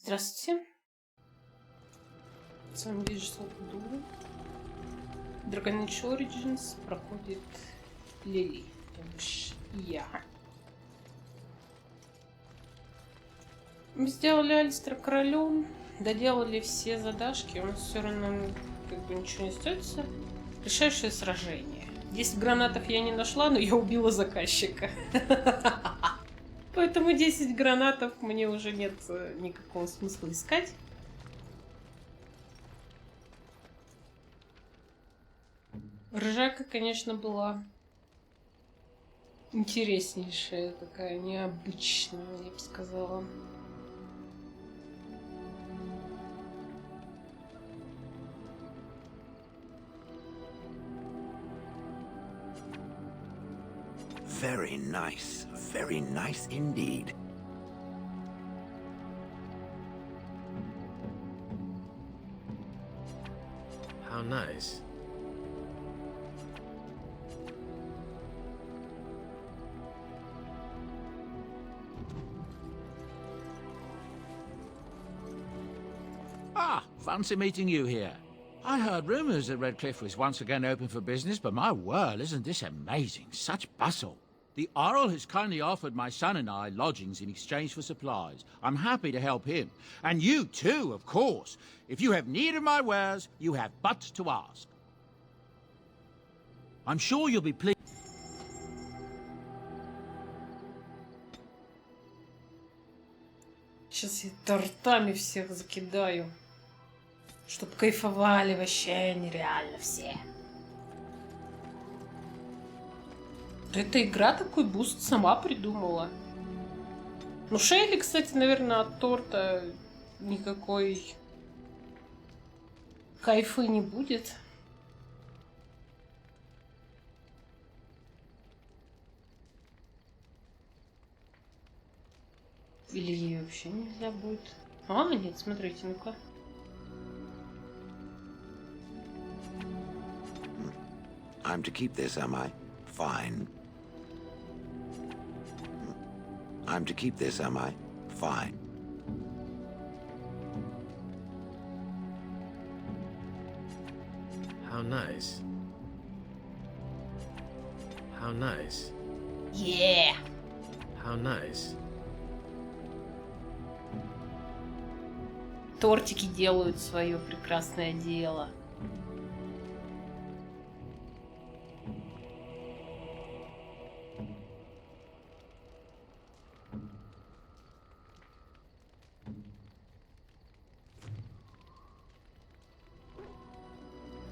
Здравствуйте. С вами Digital Duel. Dragon Age Origins проходит Лили, то бишь я. Мы сделали Алистера королем, доделали все задашки, у нас все равно как бы ничего не остается. Решающее сражение. 10 гранатов я не нашла, но я убила заказчика. Поэтому 10 гранатов мне уже нет никакого смысла искать. Ржака, конечно, была интереснейшая, такая необычная, я бы сказала. Very nice indeed. How nice. Ah, fancy meeting you here. I heard rumours that Redkliffe was once again open for business, but my word, isn't this amazing? Such bustle. The Earl has kindly offered my son and I lodgings in exchange for supplies. I'm happy to help him. And you too, of course. If you have need of my wares, you have but to ask. I'm sure you'll be pleased. Сейчас я тортами всех закидаю. Чтоб кайфовали вообще нереально все. Эта игра такой буст сама придумала. Ну, Шейли, кстати, наверное, от торта никакой кайфы не будет. Или ей вообще нельзя будет? А, нет, смотрите, ну-ка. I'm to keep this, am I? Fine. I'm to keep this, am I? Fine. How nice. How nice. Yeah! How nice. Тортики делают свое прекрасное дело.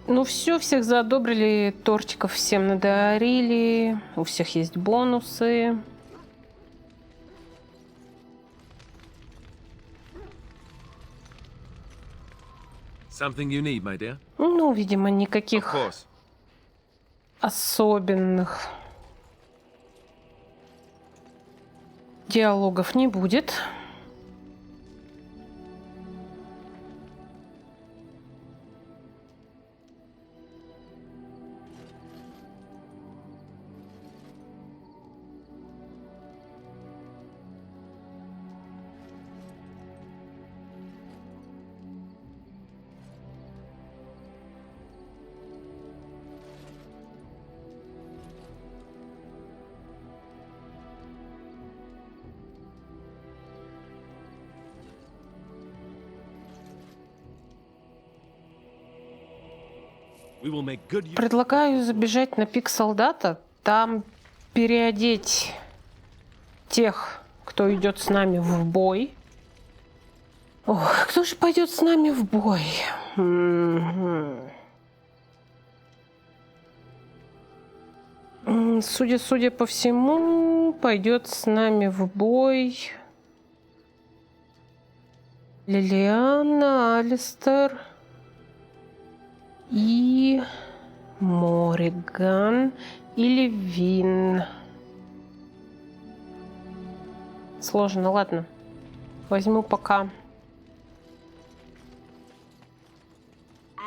Ну все, всех заодобрили, тортиков всем надарили, у всех есть бонусы. Something you need, my dear? Ну, видимо, никаких особенных диалогов не будет. Предлагаю забежать на пик солдата, там переодеть тех, кто идет с нами в бой. Ох, кто же пойдет с нами в бой? Судя по всему, пойдет с нами в бой Лилиана, Алистер и Морриган или Вин. Сложно, ладно. Возьму пока.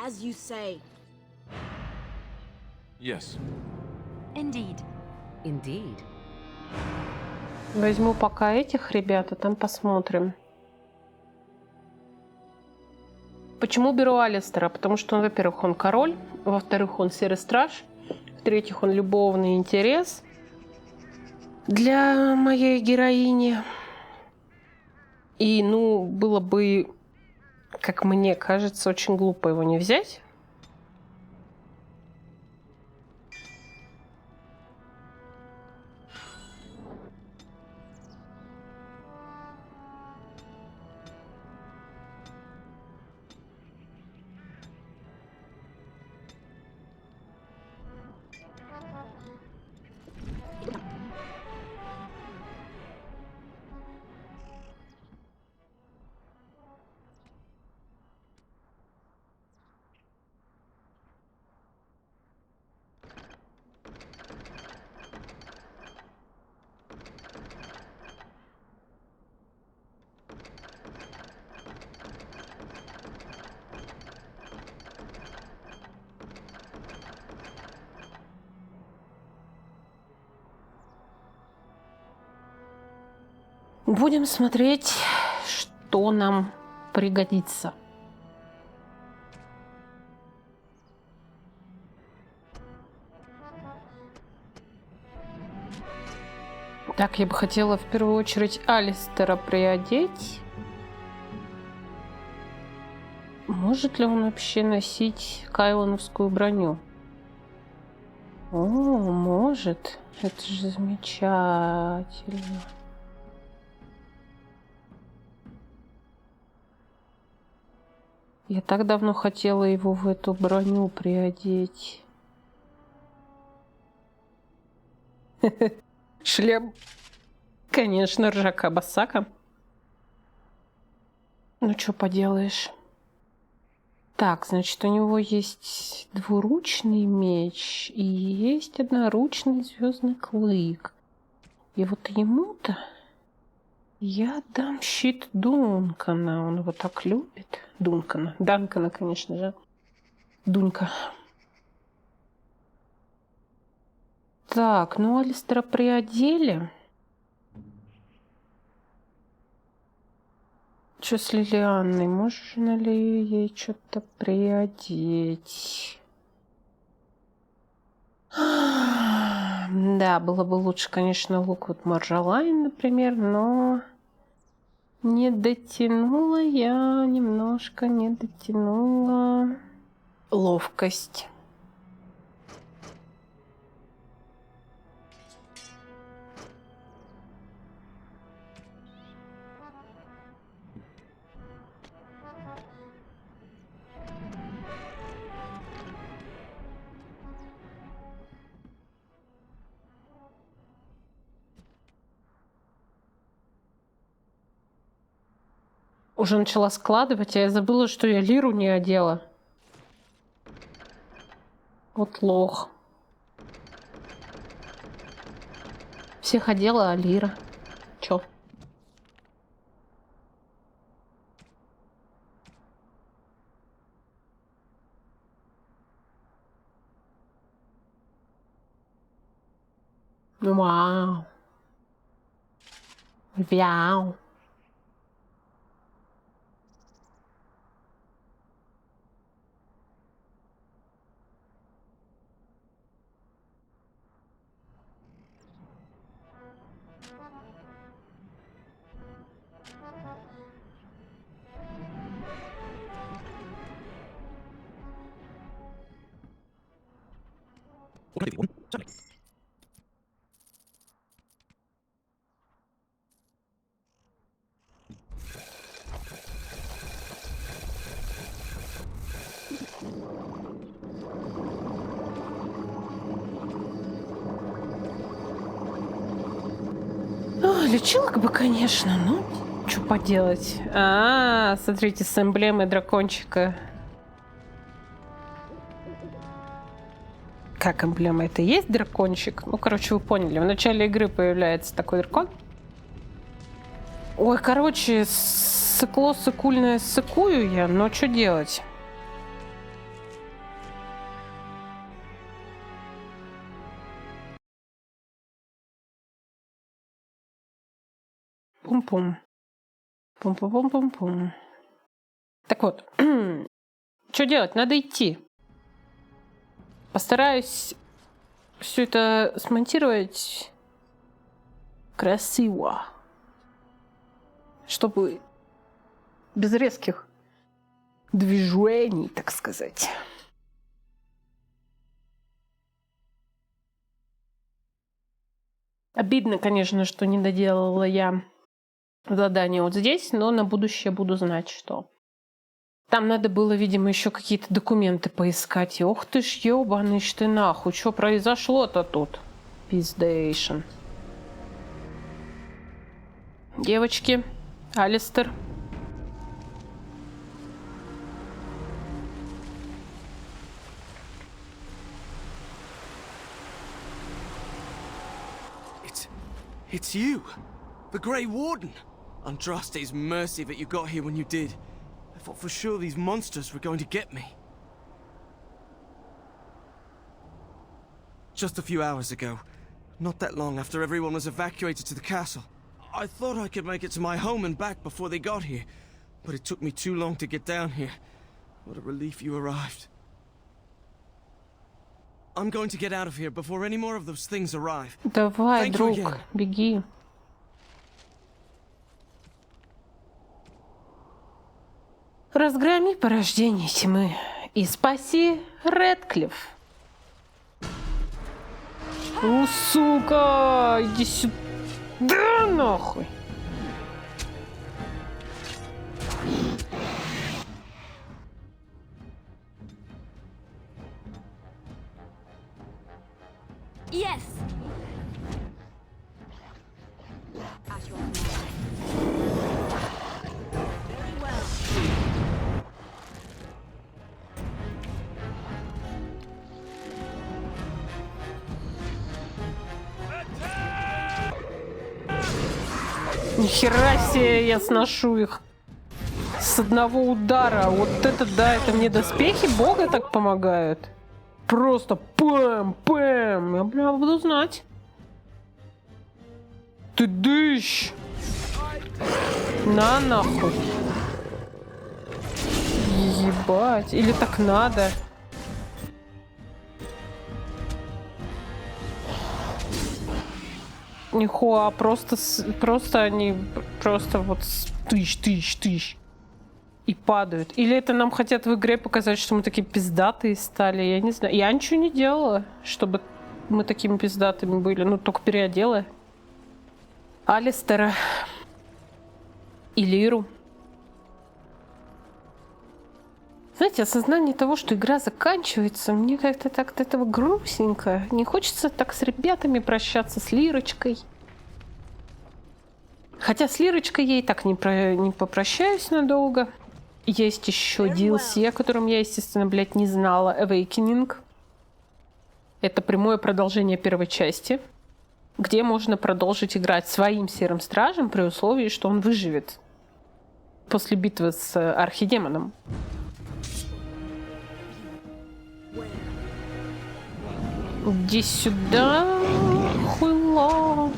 As you say. Yes. Indeed. Indeed. Возьму пока этих ребят, а там посмотрим. Почему беру Алистера? Потому что, во-первых, он король, во-вторых, он серый страж, в-третьих, он любовный интерес для моей героини. И, ну, было бы, как мне кажется, очень глупо его не взять. Будем смотреть, что нам пригодится. Так, я бы хотела в первую очередь Алистера приодеть. Может ли он вообще носить кайлоновскую броню? О, может. Это же замечательно. Я так давно хотела его в эту броню приодеть. Шлем. Конечно, ржака-басака. Ну, что поделаешь. Так, значит, у него есть двуручный меч и есть одноручный звездный клык. И вот ему-то я дам щит Дункана. Он его так любит. Данкана, конечно же. Дунька. Так, ну Алистера приодели. Что с Лилианной? Можно ли ей что-то приодеть? Да, было бы лучше, конечно, лук вот Маржалайн, например, но не дотянула я немножко, не дотянула ловкость. Уже начала складывать, а я забыла, что я Лиру не одела. Вот лох. Всех одела, а Лира? Чё? Вау. Вяу. Лечилок бы, конечно, ну, что поделать. Смотрите, с эмблемой дракончика. Как эмблема? Это и есть дракончик? Ну, короче, вы поняли. В начале игры появляется такой дракон. Ой, короче, сыкульное сыкую я, но что делать? Пум-пум. Пум-пум-пум-пум-пум. Так Так вот, что делать? Надо идти. Постараюсь все это смонтировать красиво, чтобы без резких движений, так сказать. Обидно, конечно, что не доделала я задание вот здесь, но на будущее буду знать, что. Там надо было, видимо, еще какие-то документы поискать. И ох ты ж, ёбаный ж ты нахуй, что произошло-то тут? Пиздейшн. Девочки, Алистер. It's you, the Grey Warden. Andraste's mercy that you got here when you did. I thought for sure these monsters were going to get me. Just a few hours ago, not that long after everyone was evacuated to the castle, I thought I could make it to my home and back before they got here, but it took me too long to get down here. What a relief you arrived. I'm going to get out of here before any more of those things arrive. Давай, друг, беги. Разгроми порождение тьмы и спаси Редклифф. Сука, иди сюда нахуй. Yes. Very well. Нихера себе, я сношу их с одного удара. Вот это да, это мне доспехи бога так помогают. Просто пэм. Я, бля, буду знать. Ты дышь. На нахуй. Ебать. Или так надо. Нихуя, просто они просто вот тыщ. И падают. Или это нам хотят в игре показать, что мы такие пиздатые стали. Я не знаю. Я ничего не делала, чтобы мы такими пиздатыми были. Ну, только переодела Алистера и Лиру. Знаете, осознание того, что игра заканчивается, мне как-то так от этого грустненько. Не хочется так с ребятами прощаться, с Лирочкой. Хотя с Лирочкой я и так не попрощаюсь надолго. Есть еще DLC, о котором я, естественно, блядь, не знала. Awakening. Это прямое продолжение первой части, где можно продолжить играть своим серым стражем при условии, что он выживет после битвы с Архидемоном. Иди сюда, хуйла.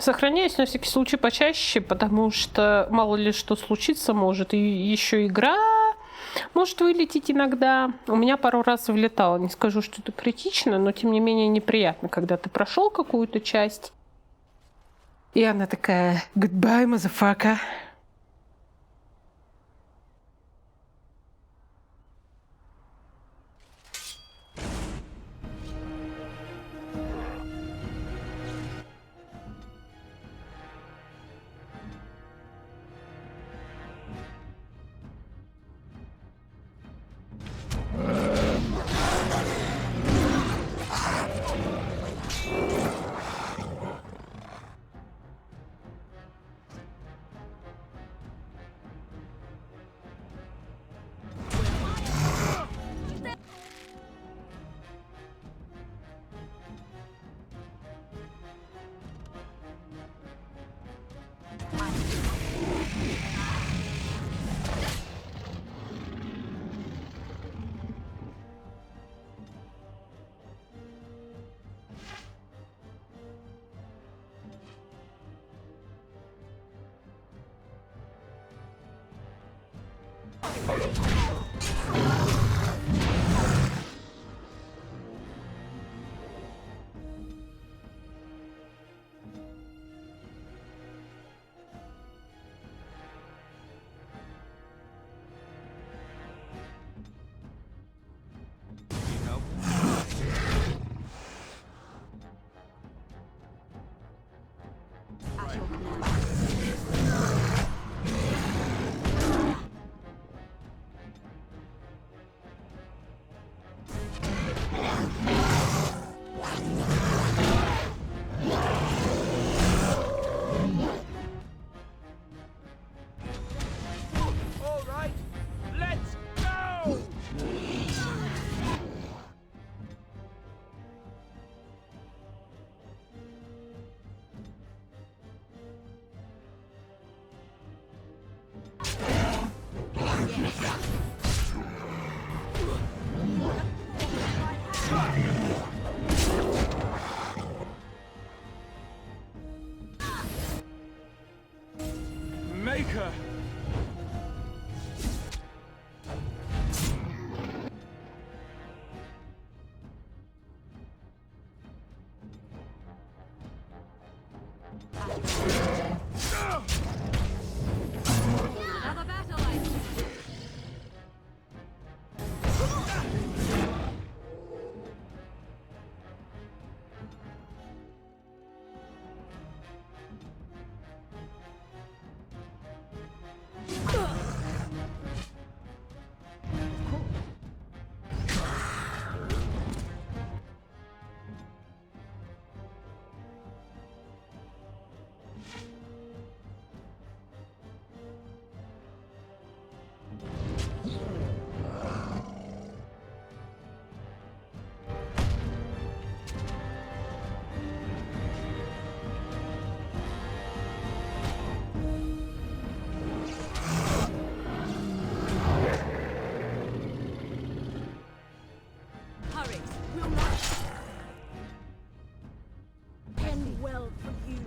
сохраняюсь на всякий случай почаще, потому что мало ли что случится может. И еще игра может вылететь иногда. У меня пару раз вылетало. Не скажу, что это критично, но тем не менее неприятно, когда ты прошел какую-то часть. И она такая: goodbye, motherfucker. Maker! Another battle, I see. Hurry, we'll not end well for you.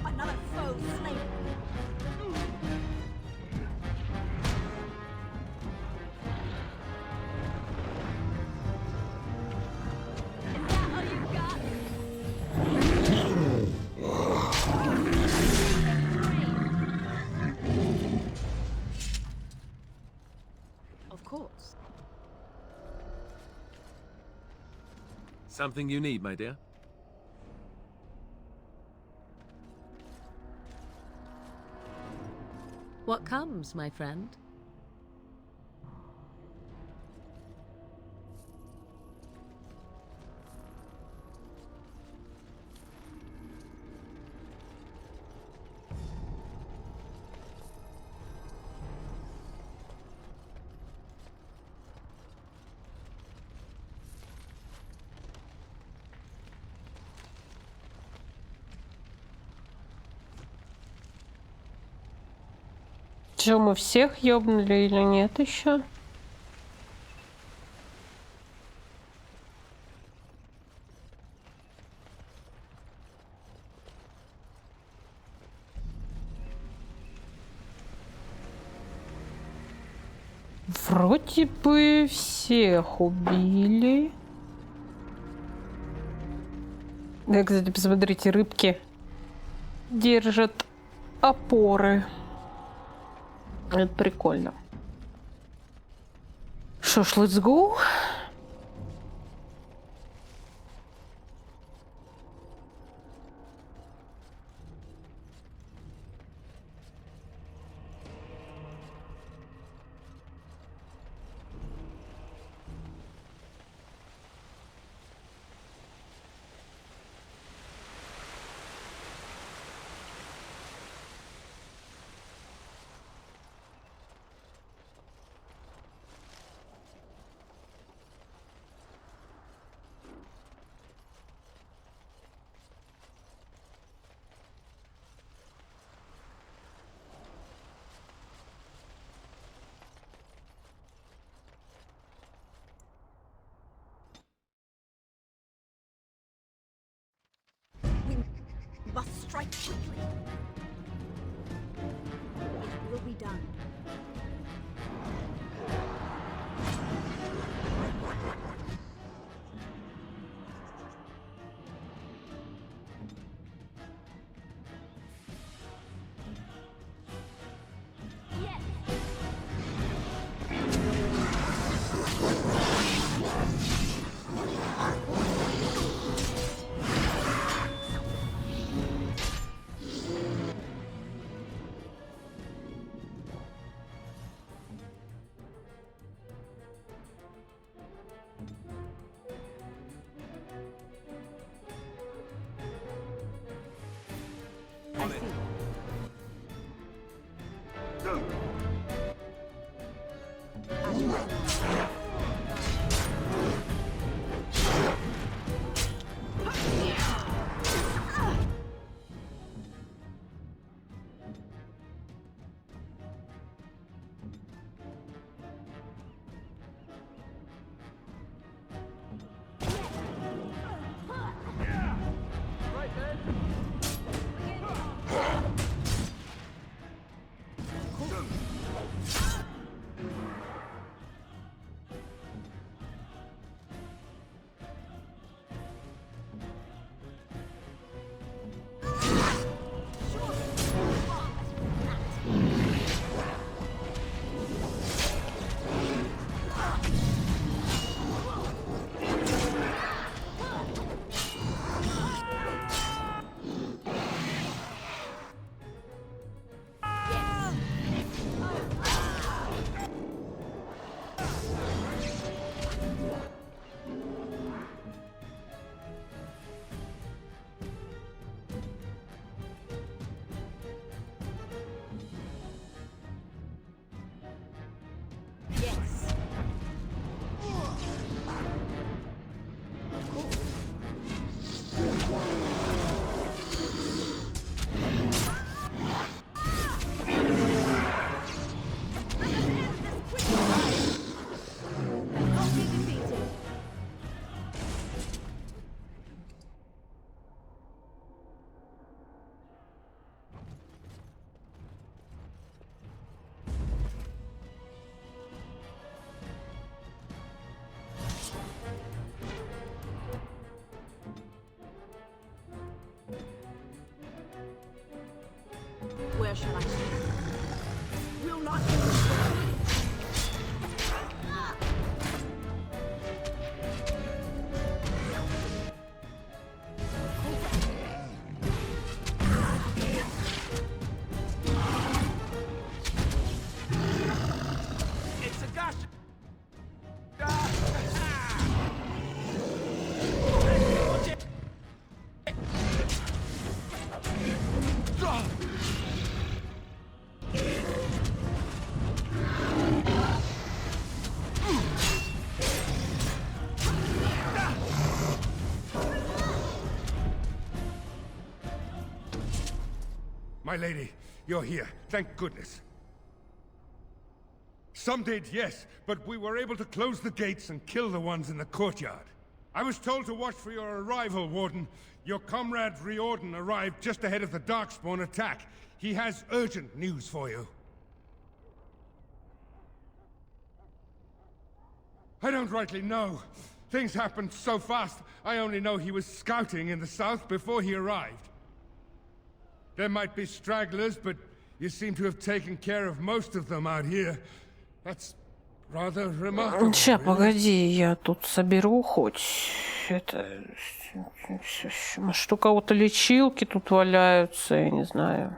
Another foe slain. Is that all you got? Of course. Something you need, my dear? What comes, my friend? Че, мы всех ёбнули или нет еще? Вроде бы всех убили. Да, кстати, посмотрите, рыбки держат опоры. Это прикольно. Что ж, let's go. We must strike quickly. It will be done. Where shall I start? Will not It's a gotcha! My lady, you're here. Thank goodness. Some did, yes, but we were able to close the gates and kill the ones in the courtyard. I was told to watch for your arrival, Warden. Your comrade Riordan arrived just ahead of the Darkspawn attack. He has urgent news for you. I don't rightly know. Things happened so fast, I only know he was scouting in the south before he arrived. There might be stragglers, but you seem to have taken care of most of them out here. That's rather remarkable. Ща, погоди, я тут соберу хоть это... Может, у кого-то лечилки тут валяются, я не знаю.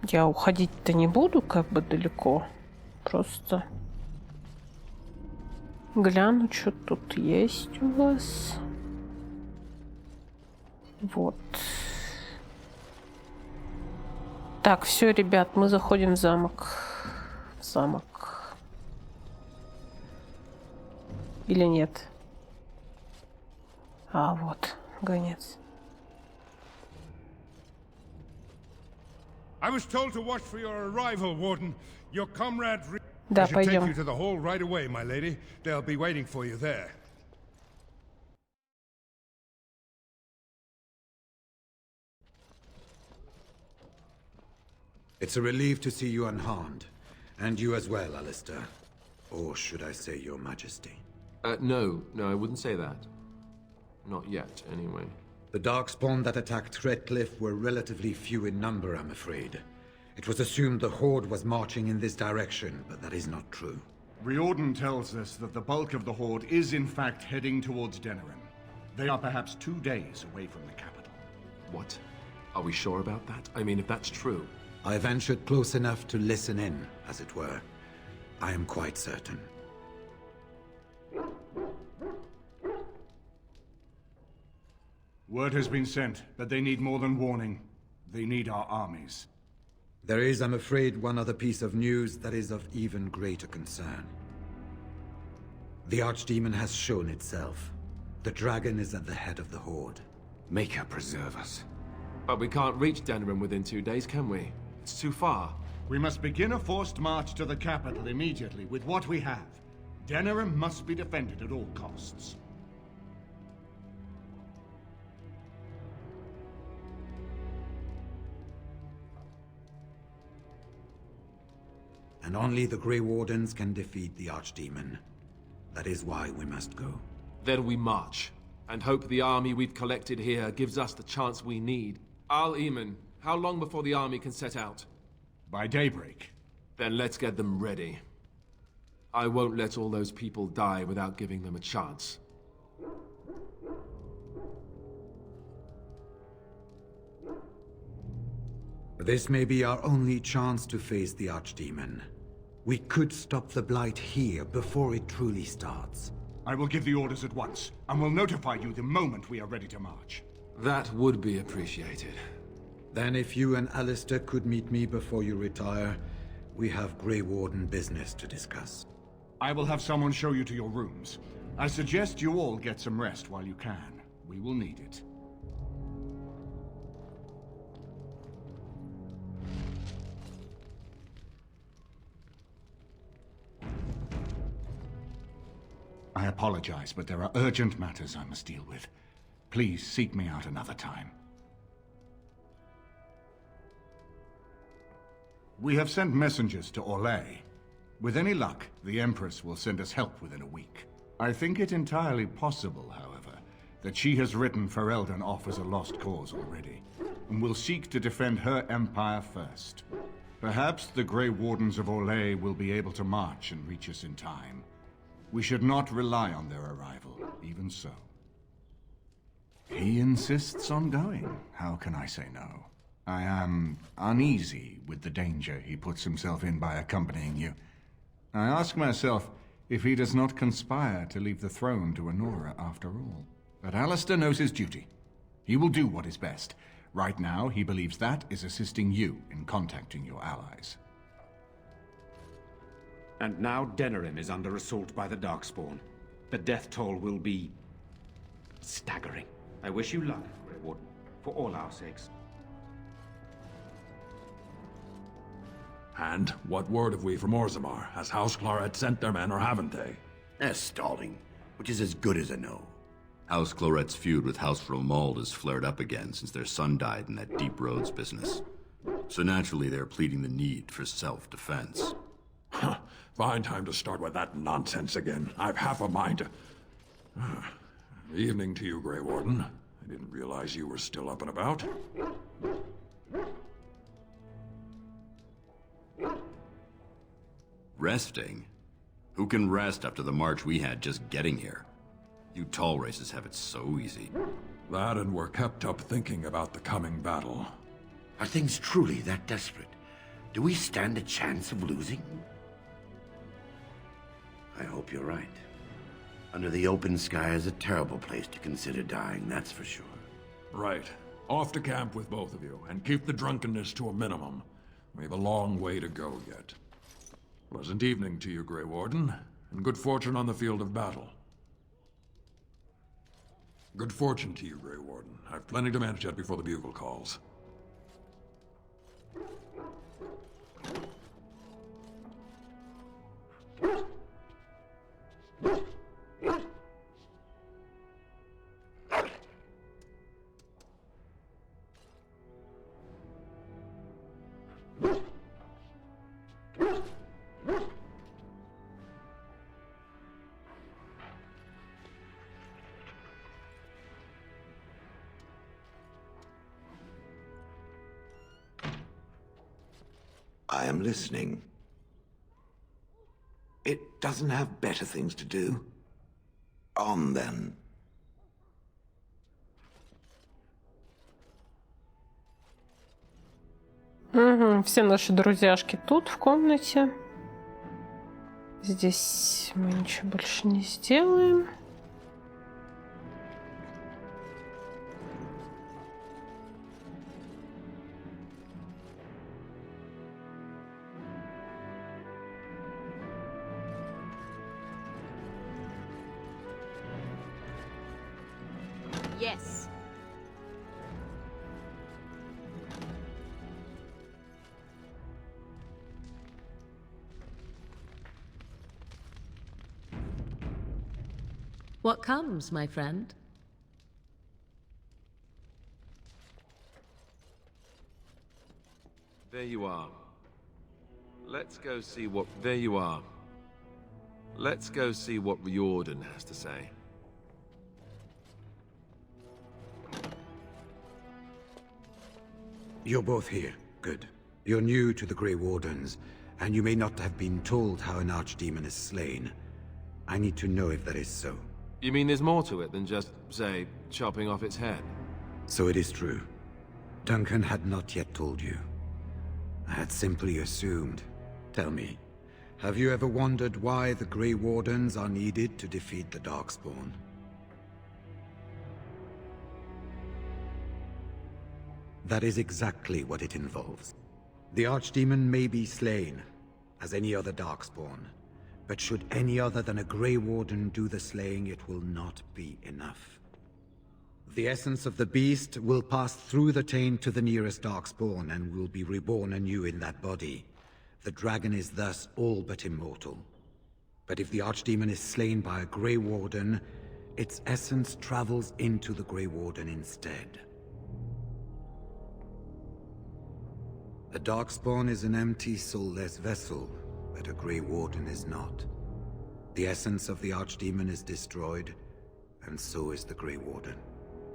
Я уходить-то не буду, как бы далеко. Просто гляну, что тут есть у вас. Вот. Так, все, ребят, мы заходим в замок. В замок. Или нет? А, вот, гонец. I was told to watch for your arrival, Warden. Your comrade... Да, I should take пойдем. you to the hall right away, my lady. They'll be waiting for you there. It's a relief to see you unharmed. And you as well, Alistair. Or should I say your majesty? No, I wouldn't say that. Not yet, anyway. The Darkspawn that attacked Redkliffe were relatively few in number, I'm afraid. It was assumed the Horde was marching in this direction, but that is not true. Riordan tells us that the bulk of the Horde is in fact heading towards Denerim. They are perhaps 2 days away from the capital. What? Are we sure about that? I mean, if that's true... I ventured close enough to listen in, as it were. I am quite certain. Word has been sent, but they need more than warning. They need our armies. There is, I'm afraid, one other piece of news that is of even greater concern. The Archdemon has shown itself. The dragon is at the head of the Horde. Make her preserve us. But we can't reach Denerim within 2 days, can we? It's too far. We must begin a forced march to the capital immediately with what we have. Denerim must be defended at all costs. And only the Grey Wardens can defeat the Archdemon. That is why we must go. Then we march, and hope the army we've collected here gives us the chance we need. Al-Eamon, how long before the army can set out? By daybreak. Then let's get them ready. I won't let all those people die without giving them a chance. This may be our only chance to face the Archdemon. We could stop the Blight here before it truly starts. I will give the orders at once, and will notify you the moment we are ready to march. That would be appreciated. Then if you and Alistair could meet me before you retire, we have Grey Warden business to discuss. I will have someone show you to your rooms. I suggest you all get some rest while you can. We will need it. I apologize, but there are urgent matters I must deal with. Please seek me out another time. We have sent messengers to Orlais. With any luck, the Empress will send us help within a week. I think it entirely possible, however, that she has written Ferelden off as a lost cause already, and will seek to defend her empire first. Perhaps the Grey Wardens of Orlais will be able to march and reach us in time. We should not rely on their arrival, even so. He insists on going. How can I say no? I am uneasy with the danger he puts himself in by accompanying you. I ask myself if he does not conspire to leave the throne to Honora after all. But Alistair knows his duty. He will do what is best. Right now, he believes that is assisting you in contacting your allies. And now Denerim is under assault by the Darkspawn. The death toll will be... staggering. I wish you luck, Grey Warden, for all our sakes. And what word have we from Orzammar? Has House Claret sent their men or haven't they? They're stalling, which is as good as a no. House Claret's feud with House Romald has flared up again since their son died in that Deep Roads business. So naturally they're pleading the need for self-defense. Huh. Fine time to start with that nonsense again. I've half a mind to... Evening to you, Grey Warden. I didn't realize you were still up and about. Resting? Who can rest after the march we had just getting here? You tall races have it so easy. That and we're kept up thinking about the coming battle. Are things truly that desperate? Do we stand a chance of losing? I hope you're right. Under the open sky is a terrible place to consider dying, that's for sure. Right. Off to camp with both of you, and keep the drunkenness to a minimum. We have a long way to go yet. Pleasant evening to you, Grey Warden, and good fortune on the field of battle. Good fortune to you, Grey Warden. I've plenty to manage yet before the bugle calls. I am listening. It doesn't have better things to do. On then. Угу, все наши друзьяшки тут, в комнате. Здесь мы ничего больше не сделаем. Yes. What comes, my friend? There you are. Let's go see what... There you are. Let's go see what Riordan has to say. You're both here. Good. You're new to the Grey Wardens, and you may not have been told how an archdemon is slain. I need to know if that is so. You mean there's more to it than just, say, chopping off its head? So it is true. Duncan had not yet told you. I had simply assumed. Tell me, have you ever wondered why the Grey Wardens are needed to defeat the Darkspawn? That is exactly what it involves. The Archdemon may be slain, as any other Darkspawn, but should any other than a Grey Warden do the slaying, it will not be enough. The essence of the beast will pass through the taint to the nearest Darkspawn and will be reborn anew in that body. The dragon is thus all but immortal. But if the Archdemon is slain by a Grey Warden, its essence travels into the Grey Warden instead. A Darkspawn is an empty, soulless vessel, but a Grey Warden is not. The essence of the Archdemon is destroyed, and so is the Grey Warden.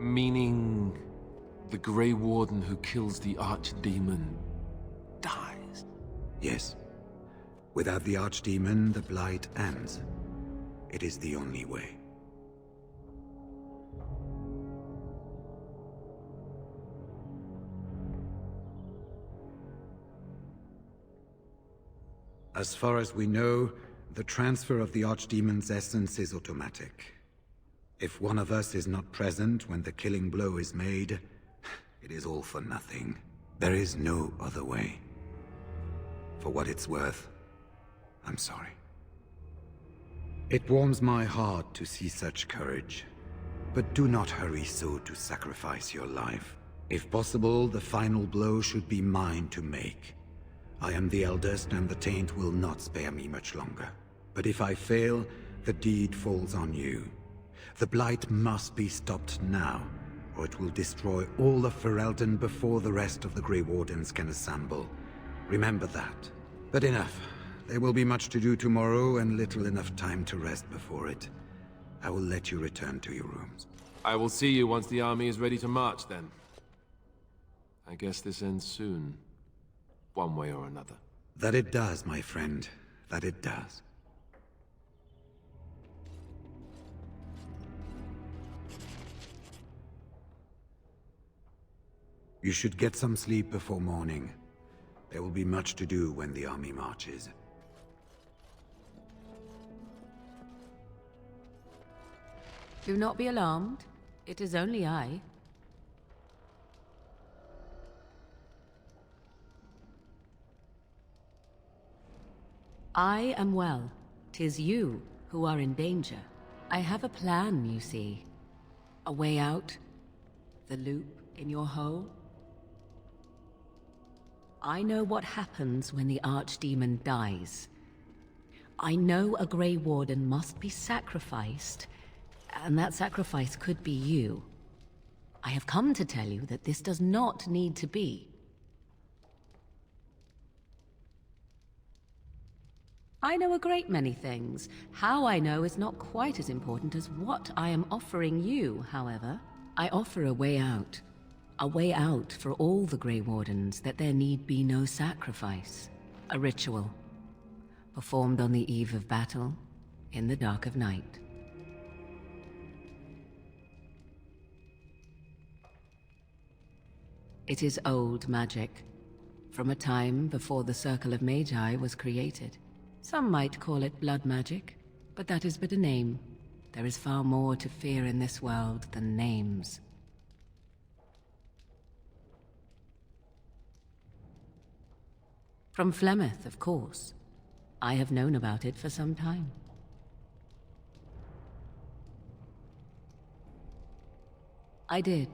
Meaning... the Grey Warden who kills the Archdemon... dies? Yes. Without the Archdemon, the Blight ends. It is the only way. As far as we know, the transfer of the Archdemon's essence is automatic. If one of us is not present when the killing blow is made, it is all for nothing. There is no other way. For what it's worth, I'm sorry. It warms my heart to see such courage, but do not hurry so to sacrifice your life. If possible, the final blow should be mine to make. I am the eldest, and the taint will not spare me much longer. But if I fail, the deed falls on you. The blight must be stopped now, or it will destroy all of Ferelden before the rest of the Grey Wardens can assemble. Remember that. But enough. There will be much to do tomorrow, and little enough time to rest before it. I will let you return to your rooms. I will see you once the army is ready to march, then. I guess this ends soon. One way or another. That it does, my friend. That it does. You should get some sleep before morning. There will be much to do when the army marches. Do not be alarmed. It is only I. I am well. 'Tis you who are in danger. I have a plan, you see. A way out. The loop in your hole. I know what happens when the Archdemon dies. I know a Grey Warden must be sacrificed, and that sacrifice could be you. I have come to tell you that this does not need to be. I know a great many things. How I know is not quite as important as what I am offering you, however. I offer a way out. A way out for all the Grey Wardens, that there need be no sacrifice. A ritual. Performed on the eve of battle, in the dark of night. It is old magic, from a time before the Circle of Magi was created. Some might call it blood magic, but that is but a name. There is far more to fear in this world than names. From Flemeth, of course. I have known about it for some time. I did.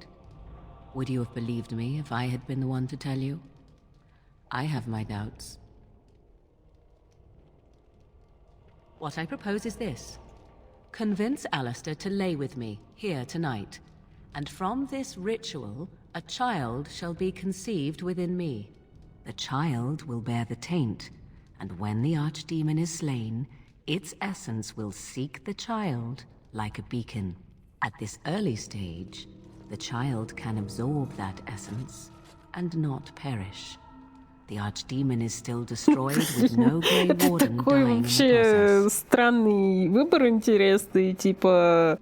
Would you have believed me if I had been the one to tell you? I have my doubts. What I propose is this. Convince Alistair to lay with me, here tonight. And from this ritual, a child shall be conceived within me. The child will bear the taint, and when the Archdemon is slain, its essence will seek the child like a beacon. At this early stage, the child can absorb that essence and not perish. The Archdemon is still destroyed with no Grey Warden Такой dying in the вообще process. странный выбор интересный, типа...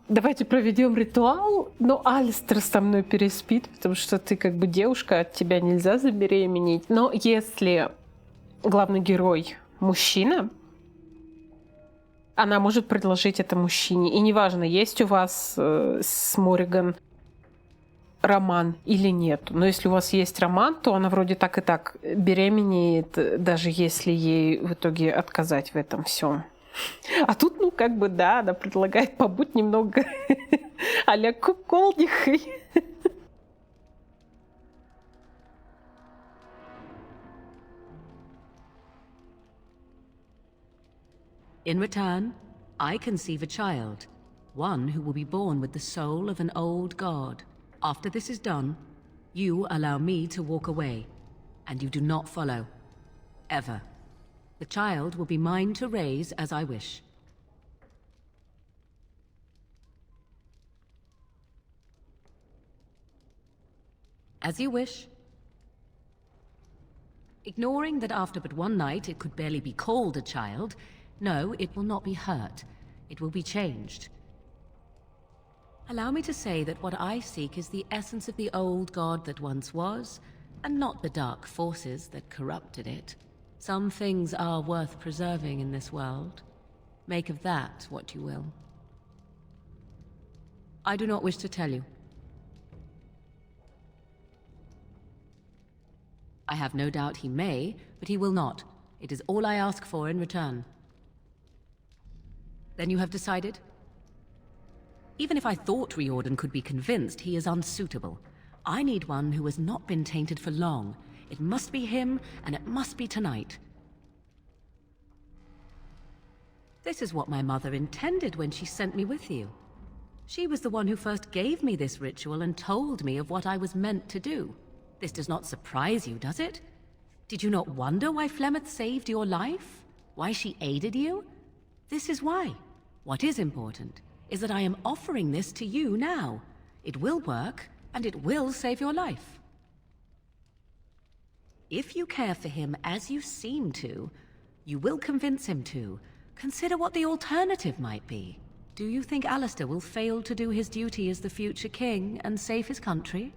Давайте проведем ритуал, но Алистер со мной переспит, потому что ты как бы девушка, от тебя нельзя забеременеть. Но если главный герой мужчина, она может предложить это мужчине. И неважно, есть у вас с Морриган роман или нет. Но если у вас есть роман, то она вроде так и так беременеет, даже если ей в итоге отказать в этом всем. А тут, ну, как бы, да, она предлагает побудь немного а-ля куколдихой. In return, I conceive a child, one who will be born with the soul of an old god. After this is done, you allow me to walk away, and you do not follow. Ever. The child will be mine to raise as I wish. As you wish. Ignoring that after but one night it could barely be called a child, no, it will not be hurt. It will be changed. Allow me to say that what I seek is the essence of the old god that once was, and not the dark forces that corrupted it. Some things are worth preserving in this world. Make of that what you will. I do not wish to tell you. I have no doubt he may, but he will not. It is all I ask for in return. Then you have decided? Even if I thought Riordan could be convinced, he is unsuitable. I need one who has not been tainted for long. It must be him, and it must be tonight. This is what my mother intended when she sent me with you. She was the one who first gave me this ritual and told me of what I was meant to do. This does not surprise you, does it? Did you not wonder why Flemeth saved your life? Why she aided you? This is why. What is important is that I am offering this to you now. It will work, and it will save your life. If you care for him as you seem to, you will convince him to. Consider what the alternative might be. Do you think Alistair will fail to do his duty as the future king and save his country?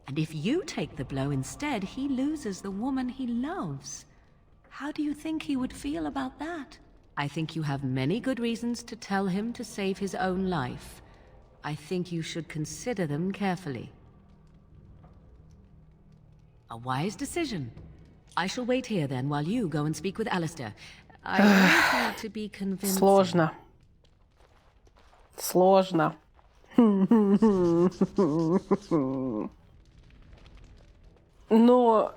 And if you take the blow instead, he loses the woman he loves. How do you think he would feel about that? I think you have many good reasons to tell him to save his own life. I think you should consider them carefully. A wise decision. I shall wait here then while you go and speak with Alistair. I want you to be convinced. Сложно. Сложно. Но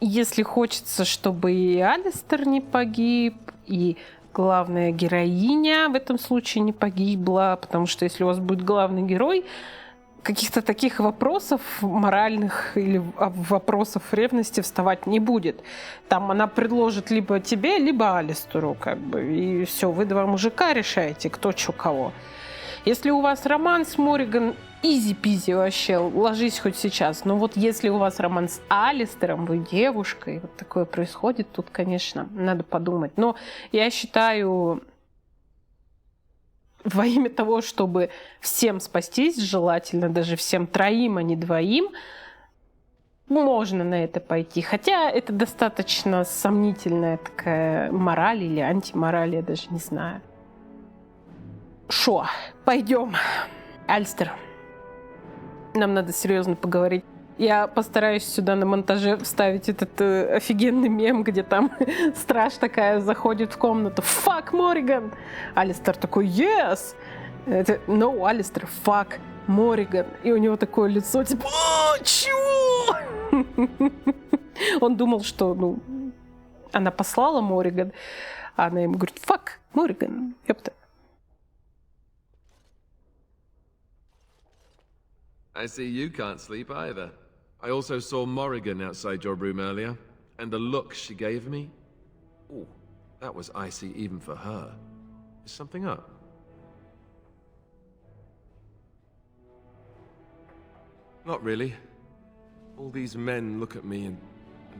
если хочется, чтобы и Алистер не погиб, и главная героиня в этом случае не погибла, потому что если у вас будет главный герой, каких-то таких вопросов моральных или вопросов ревности вставать не будет. Там она предложит либо тебе, либо Алистеру, как бы, и все, вы два мужика решаете, кто чё кого. Если у вас роман с Морриган, изи-пизи вообще, ложись хоть сейчас. Но вот если у вас роман с Алистером, вы девушка, и вот такое происходит, тут, конечно, надо подумать. Но я считаю, во имя того, чтобы всем спастись, желательно даже всем троим, а не двоим, можно на это пойти. Хотя это достаточно сомнительная такая мораль или антимораль, я даже не знаю. Шо, пойдем. Алистер, нам надо серьезно поговорить. Я постараюсь сюда на монтаже вставить этот офигенный мем, где там страж такая заходит в комнату. Fuck, Морриган! Алистер такой, yes! Это, no, Алистер, fuck, Морриган. И у него такое лицо, типа, чего? Он думал, что, ну, она послала Морриган, а она ему говорит, fuck, Морриган. Ёпта. I see you can't sleep either. I also saw Morrigan outside your room earlier, and the look she gave me... Ooh, that was icy even for her. Is something up? Not really. All these men look at me and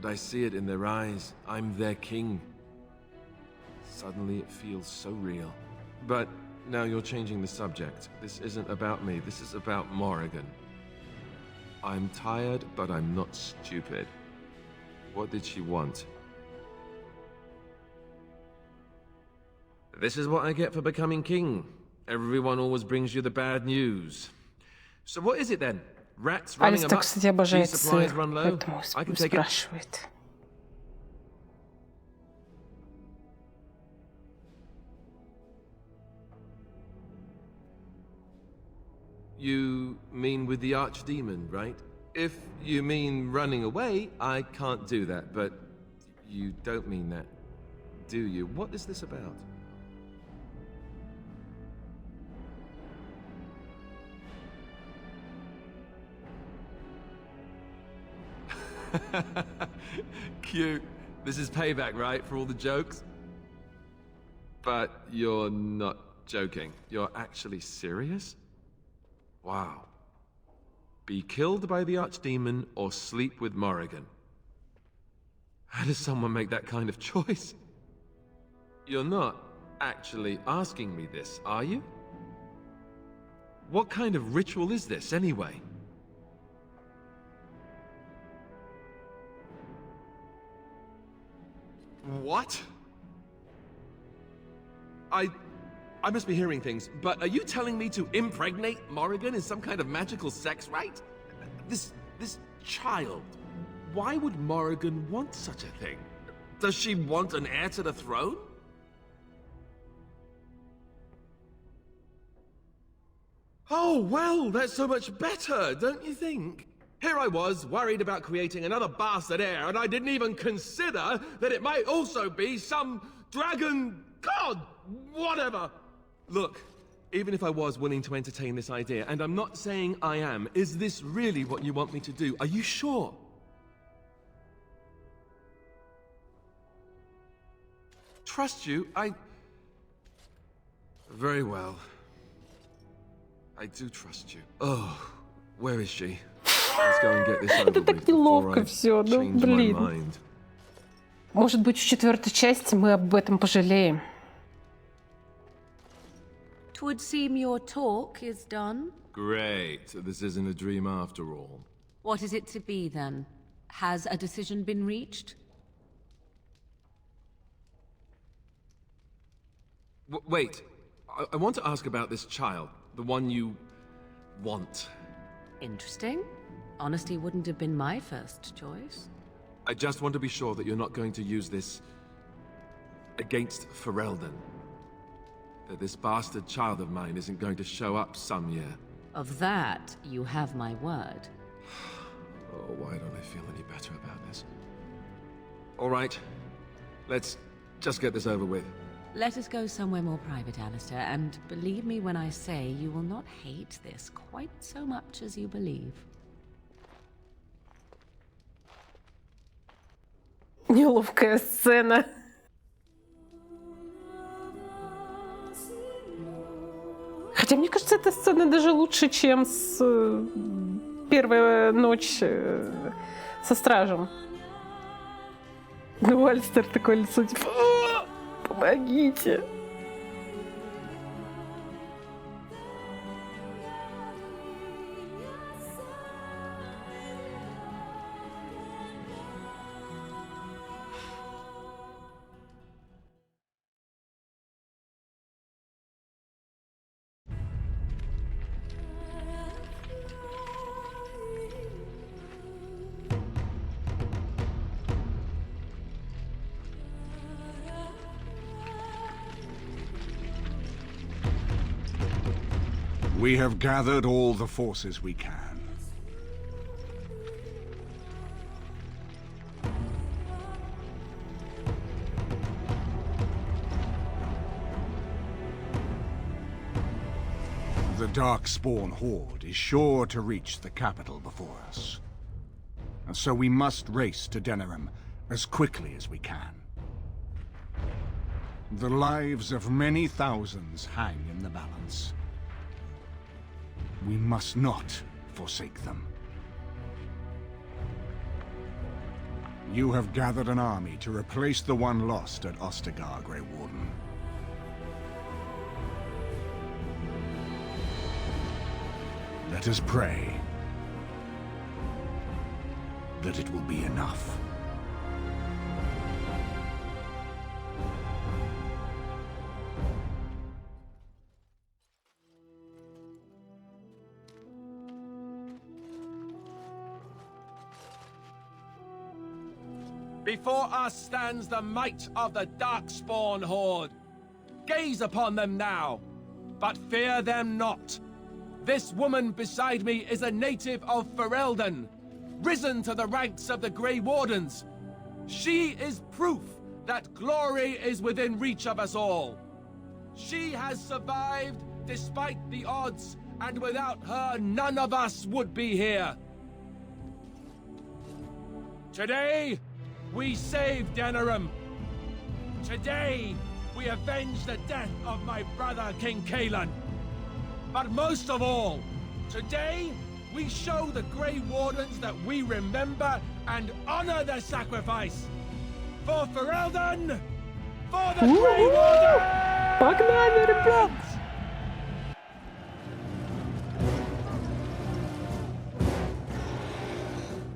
I see it in their eyes. I'm their king. Suddenly it feels so real. But now you're changing the subject. This isn't about me, this is about Morrigan. I'm tired, but I'm not stupid. What did she want? This is what I get for becoming king. Everyone always brings you the bad news. So what is it then? Rats running amok? Кстати, обожает Cheese supplies сыр, run low? поэтому I can take it. спрашивает. You mean with the Archdemon, right? If you mean running away, I can't do that, but you don't mean that, do you? What is this about? Cute. This is payback, right, for all the jokes? But you're not joking. You're actually serious? Wow. Be killed by the Archdemon or sleep with Morrigan. How does someone make that kind of choice? You're not actually asking me this, are you? What kind of ritual is this, anyway? What? I must be hearing things, but are you telling me to impregnate Morrigan in some kind of magical sex rite? This child, why would Morrigan want such a thing? Does she want an heir to the throne? Oh, well, that's so much better, don't you think? Here I was, worried about creating another bastard heir, and I didn't even consider that it might also be some dragon god, whatever. Look, even if I was willing to entertain this idea, and I'm not saying I am, is this really what you want me to do? Are you sure? Trust you? Very well. I do trust you. Oh, where is she? Let's go and get this over Это так неловко все, ну блин. Может быть, в 4-й части мы об этом пожалеем. It would seem your talk is done. Great. So this isn't a dream after all. What is it to be then? Has a decision been reached? Wait. I want to ask about this child. The one you want. Interesting. Honesty wouldn't have been my first choice. I just want to be sure that you're not going to use this against Ferelden. That this bastard child of mine isn't going to show up some year. Of that, you have my word. Oh, why don't I feel any better about this? All right. Let's just get this over with. Let us go somewhere more private, Alistair, and believe me when I say you will not hate this quite so much as you believe. Неловкая сцена. Хотя мне кажется, эта сцена даже лучше, чем с первая ночь со стражем. Ну, Алистер такое лицо, типа, помогите. We have gathered all the forces we can. The Darkspawn Horde is sure to reach the capital before us. And so we must race to Denerim as quickly as we can. The lives of many thousands hang in the balance. We must not forsake them. You have gathered an army to replace the one lost at Ostagar, Grey Warden. Let us pray that it will be enough. Before us stands the might of the Darkspawn Horde. Gaze upon them now, but fear them not. This woman beside me is a native of Ferelden, risen to the ranks of the Grey Wardens. She is proof that glory is within reach of us all. She has survived despite the odds, and without her, none of us would be here. Today, we save Denerim. Today, we avenge the death of my brother, King Kaelan. But most of all, today, we show the Grey Wardens that we remember and honor their sacrifice. For Ferelden, for the Grey Wardens! Погнали, ребят!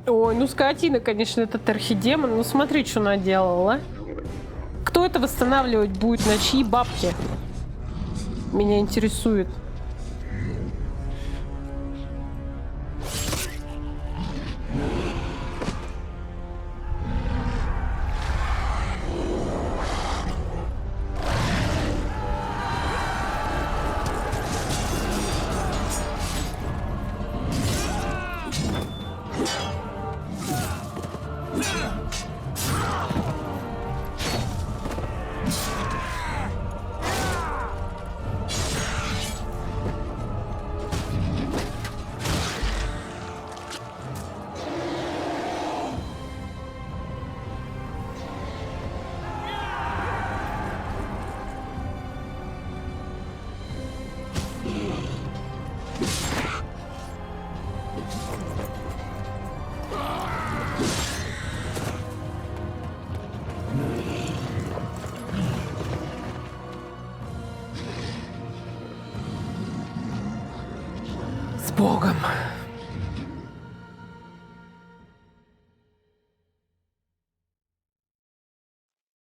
Ой, ну скотина, конечно, этот архидемон. Ну смотри, что наделала. Кто это восстанавливать будет? На чьи бабки? Меня интересует. Богом.